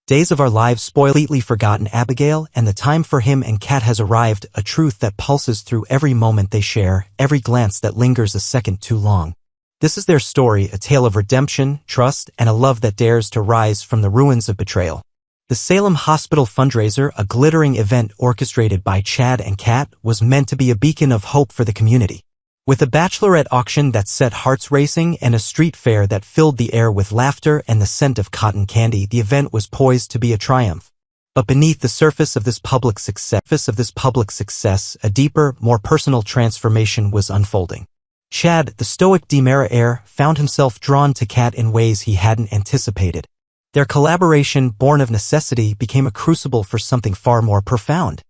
Days of our lives spoiledly forgotten Abigail, and the time for him and Kat has arrived, a truth that pulses through every moment they share, every glance that lingers a second too long. This is their story, a tale of redemption, trust, and a love that dares to rise from the ruins of betrayal. The Salem Hospital fundraiser, a glittering event orchestrated by Chad and Kat, was meant to be a beacon of hope for the community. With a bachelorette auction that set hearts racing and a street fair that filled the air with laughter and the scent of cotton candy, the event was poised to be a triumph. But beneath the surface of this public success, a deeper, more personal transformation was unfolding. Chad, the stoic DiMera heir, found himself drawn to Kat in ways he hadn't anticipated. Their collaboration, born of necessity, became a crucible for something far more profound.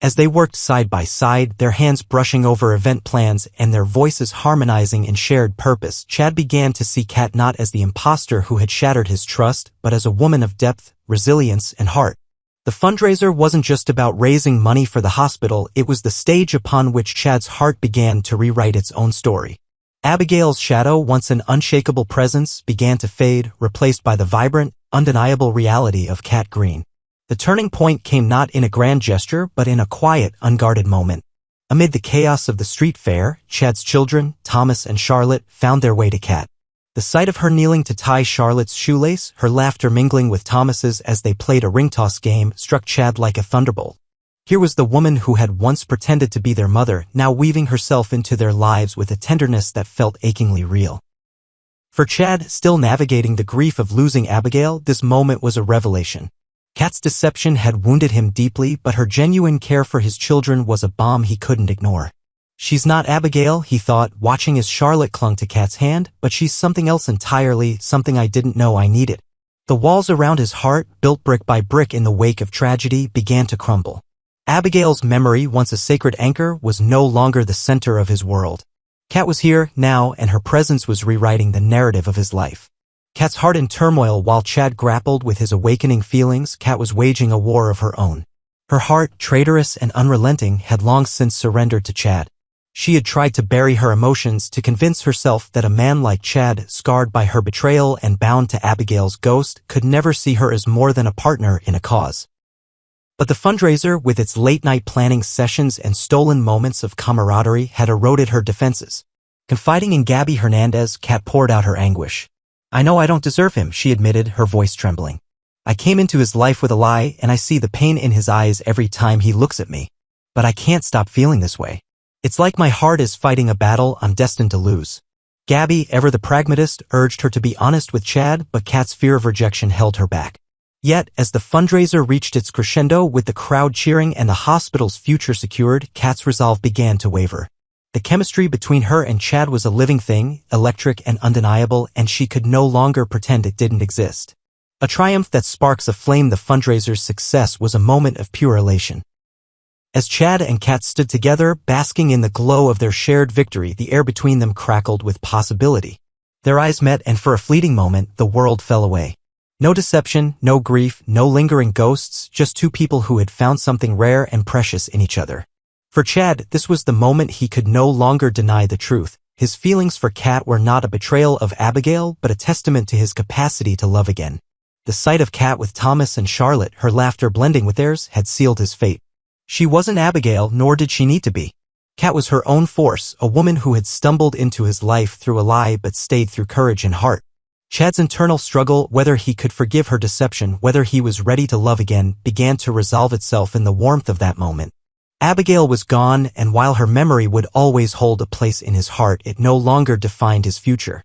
As they worked side by side, their hands brushing over event plans and their voices harmonizing in shared purpose, Chad began to see Kat not as the imposter who had shattered his trust, but as a woman of depth, resilience, and heart. The fundraiser wasn't just about raising money for the hospital, it was the stage upon which Chad's heart began to rewrite its own story. Abigail's shadow, once an unshakable presence, began to fade, replaced by the vibrant, undeniable reality of Kat Green. The turning point came not in a grand gesture, but in a quiet, unguarded moment. Amid the chaos of the street fair, Chad's children, Thomas and Charlotte, found their way to Kat. The sight of her kneeling to tie Charlotte's shoelace, her laughter mingling with Thomas's as they played a ring-toss game, struck Chad like a thunderbolt. Here was the woman who had once pretended to be their mother, now weaving herself into their lives with a tenderness that felt achingly real. For Chad, still navigating the grief of losing Abigail, this moment was a revelation. Kat's deception had wounded him deeply, but her genuine care for his children was a balm he couldn't ignore. She's not Abigail, he thought, watching as Charlotte clung to Kat's hand, but she's something else entirely, something I didn't know I needed. The walls around his heart, built brick by brick in the wake of tragedy, began to crumble. Abigail's memory, once a sacred anchor, was no longer the center of his world. Kat was here, now, and her presence was rewriting the narrative of his life. Kat's heart in turmoil while Chad grappled with his awakening feelings, Kat was waging a war of her own. Her heart, traitorous and unrelenting, had long since surrendered to Chad. She had tried to bury her emotions, to convince herself that a man like Chad, scarred by her betrayal and bound to Abigail's ghost, could never see her as more than a partner in a cause. But the fundraiser, with its late-night planning sessions and stolen moments of camaraderie, had eroded her defenses. Confiding in Gabby Hernandez, Kat poured out her anguish. I know I don't deserve him, she admitted, her voice trembling. I came into his life with a lie, and I see the pain in his eyes every time he looks at me. But I can't stop feeling this way. It's like my heart is fighting a battle I'm destined to lose. Gabby, ever the pragmatist, urged her to be honest with Chad, but Kat's fear of rejection held her back. Yet, as the fundraiser reached its crescendo with the crowd cheering and the hospital's future secured, Kat's resolve began to waver. The chemistry between her and Chad was a living thing, electric and undeniable, and she could no longer pretend it didn't exist. A triumph that sparks aflame the fundraiser's success was a moment of pure elation. As Chad and Kat stood together, basking in the glow of their shared victory, the air between them crackled with possibility. Their eyes met, and for a fleeting moment, the world fell away. No deception, no grief, no lingering ghosts, just two people who had found something rare and precious in each other. For Chad, this was the moment he could no longer deny the truth. His feelings for Kat were not a betrayal of Abigail, but a testament to his capacity to love again. The sight of Kat with Thomas and Charlotte, her laughter blending with theirs, had sealed his fate. She wasn't Abigail, nor did she need to be. Kat was her own force, a woman who had stumbled into his life through a lie but stayed through courage and heart. Chad's internal struggle, whether he could forgive her deception, whether he was ready to love again, began to resolve itself in the warmth of that moment. Abigail was gone, and while her memory would always hold a place in his heart, it no longer defined his future.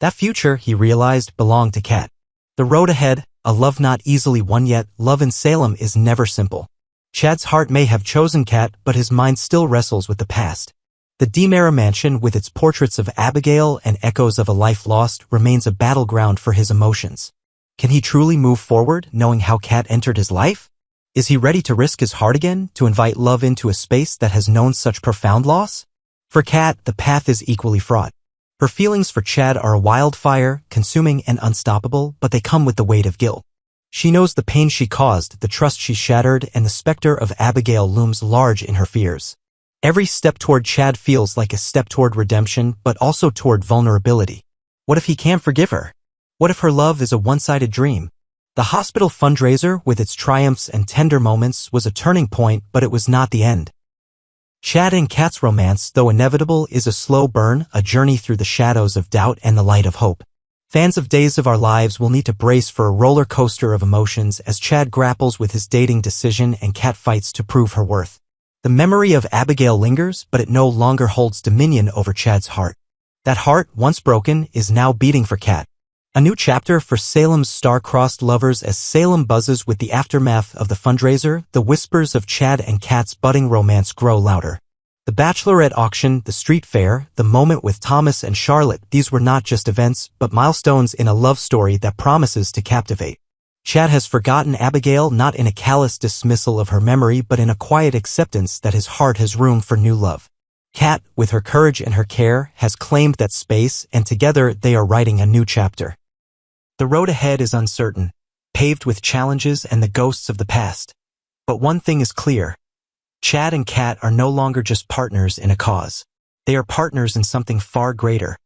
That future, he realized, belonged to Kat. The road ahead, a love not easily won yet, love in Salem is never simple. Chad's heart may have chosen Kat, but his mind still wrestles with the past. The DiMera mansion, with its portraits of Abigail and echoes of a life lost, remains a battleground for his emotions. Can he truly move forward, knowing how Kat entered his life? Is he ready to risk his heart again, to invite love into a space that has known such profound loss? For Kat, the path is equally fraught. Her feelings for Chad are a wildfire, consuming and unstoppable, but they come with the weight of guilt. She knows the pain she caused, the trust she shattered, and the specter of Abigail looms large in her fears. Every step toward Chad feels like a step toward redemption, but also toward vulnerability. What if he can't forgive her? What if her love is a one-sided dream? The hospital fundraiser, with its triumphs and tender moments, was a turning point, but it was not the end. Chad and Kat's romance, though inevitable, is a slow burn, a journey through the shadows of doubt and the light of hope. Fans of Days of Our Lives will need to brace for a roller coaster of emotions as Chad grapples with his dating decision and Kat fights to prove her worth. The memory of Abigail lingers, but it no longer holds dominion over Chad's heart. That heart, once broken, is now beating for Kat. A new chapter for Salem's star-crossed lovers. As Salem buzzes with the aftermath of the fundraiser, the whispers of Chad and Kat's budding romance grow louder. The bachelorette auction, the street fair, the moment with Thomas and Charlotte, these were not just events, but milestones in a love story that promises to captivate. Chad has forgotten Abigail, not in a callous dismissal of her memory, but in a quiet acceptance that his heart has room for new love. Kat, with her courage and her care, has claimed that space, and together they are writing a new chapter. The road ahead is uncertain, paved with challenges and the ghosts of the past. But one thing is clear. Chad and Kat are no longer just partners in a cause. They are partners in something far greater.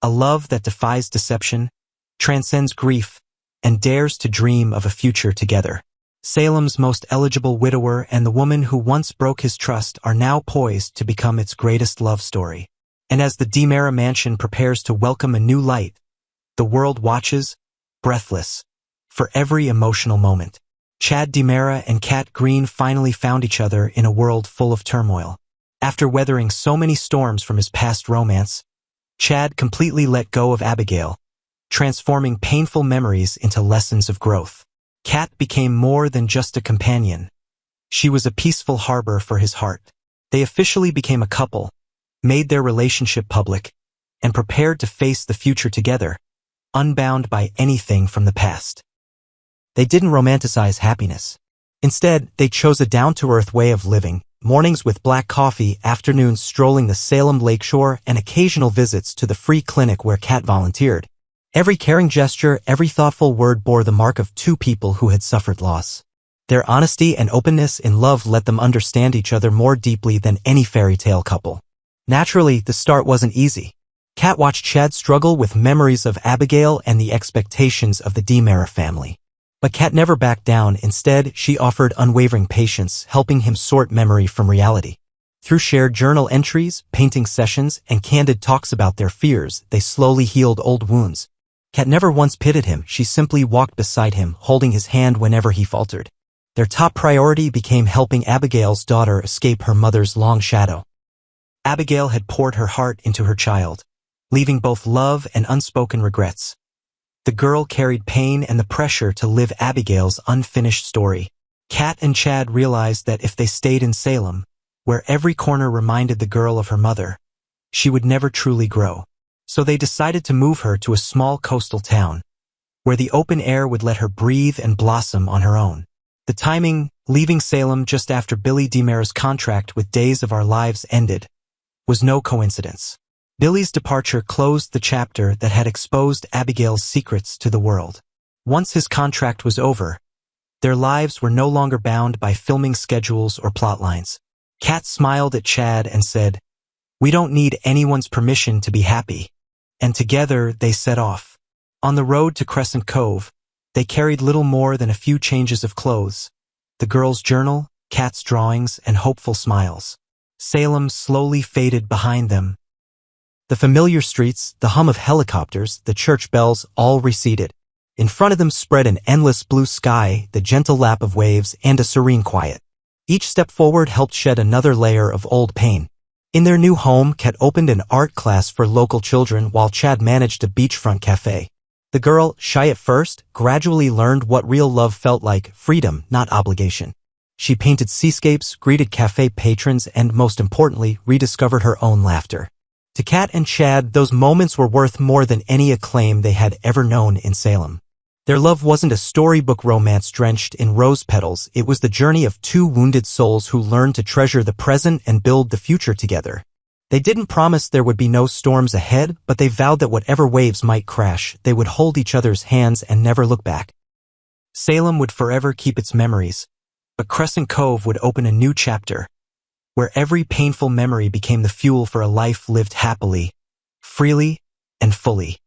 A love that defies deception, transcends grief, and dares to dream of a future together. Salem's most eligible widower and the woman who once broke his trust are now poised to become its greatest love story. And as the DiMera mansion prepares to welcome a new light, the world watches, breathless, for every emotional moment. Chad DiMera and Kat Green finally found each other in a world full of turmoil. After weathering so many storms from his past romance, Chad completely let go of Abigail, transforming painful memories into lessons of growth. Kat became more than just a companion. She was a peaceful harbor for his heart. They officially became a couple, made their relationship public, and prepared to face the future together, unbound by anything from the past. They didn't romanticize happiness. Instead, they chose a down-to-earth way of living, mornings with black coffee, afternoons strolling the Salem lakeshore, and occasional visits to the free clinic where Kat volunteered. Every caring gesture, every thoughtful word bore the mark of two people who had suffered loss. Their honesty and openness in love let them understand each other more deeply than any fairy tale couple. Naturally, the start wasn't easy. Kat watched Chad struggle with memories of Abigail and the expectations of the DiMera family. But Kat never backed down. Instead, she offered unwavering patience, helping him sort memory from reality. Through shared journal entries, painting sessions, and candid talks about their fears, they slowly healed old wounds. Kat never once pitied him. She simply walked beside him, holding his hand whenever he faltered. Their top priority became helping Abigail's daughter escape her mother's long shadow. Abigail had poured her heart into her child, leaving both love and unspoken regrets. The girl carried pain and the pressure to live Abigail's unfinished story. Kat and Chad realized that if they stayed in Salem, where every corner reminded the girl of her mother, she would never truly grow. So they decided to move her to a small coastal town, where the open air would let her breathe and blossom on her own. The timing, leaving Salem just after Billy DiMera's contract with Days of Our Lives ended, was no coincidence. Billy's departure closed the chapter that had exposed Abigail's secrets to the world. Once his contract was over, their lives were no longer bound by filming schedules or plotlines. Kat smiled at Chad and said, "We don't need anyone's permission to be happy." And together they set off. On the road to Crescent Cove, they carried little more than a few changes of clothes, the girl's journal, Kat's drawings, and hopeful smiles. Salem slowly faded behind them. The familiar streets, the hum of helicopters, the church bells all receded. In front of them spread an endless blue sky, the gentle lap of waves, and a serene quiet. Each step forward helped shed another layer of old pain. In their new home, Kat opened an art class for local children while Chad managed a beachfront cafe. The girl, shy at first, gradually learned what real love felt like, freedom, not obligation. She painted seascapes, greeted cafe patrons, and most importantly, rediscovered her own laughter. To Kat and Chad, those moments were worth more than any acclaim they had ever known in Salem. Their love wasn't a storybook romance drenched in rose petals, it was the journey of two wounded souls who learned to treasure the present and build the future together. They didn't promise there would be no storms ahead, but they vowed that whatever waves might crash, they would hold each other's hands and never look back. Salem would forever keep its memories, but Crescent Cove would open a new chapter, where every painful memory became the fuel for a life lived happily, freely, and fully.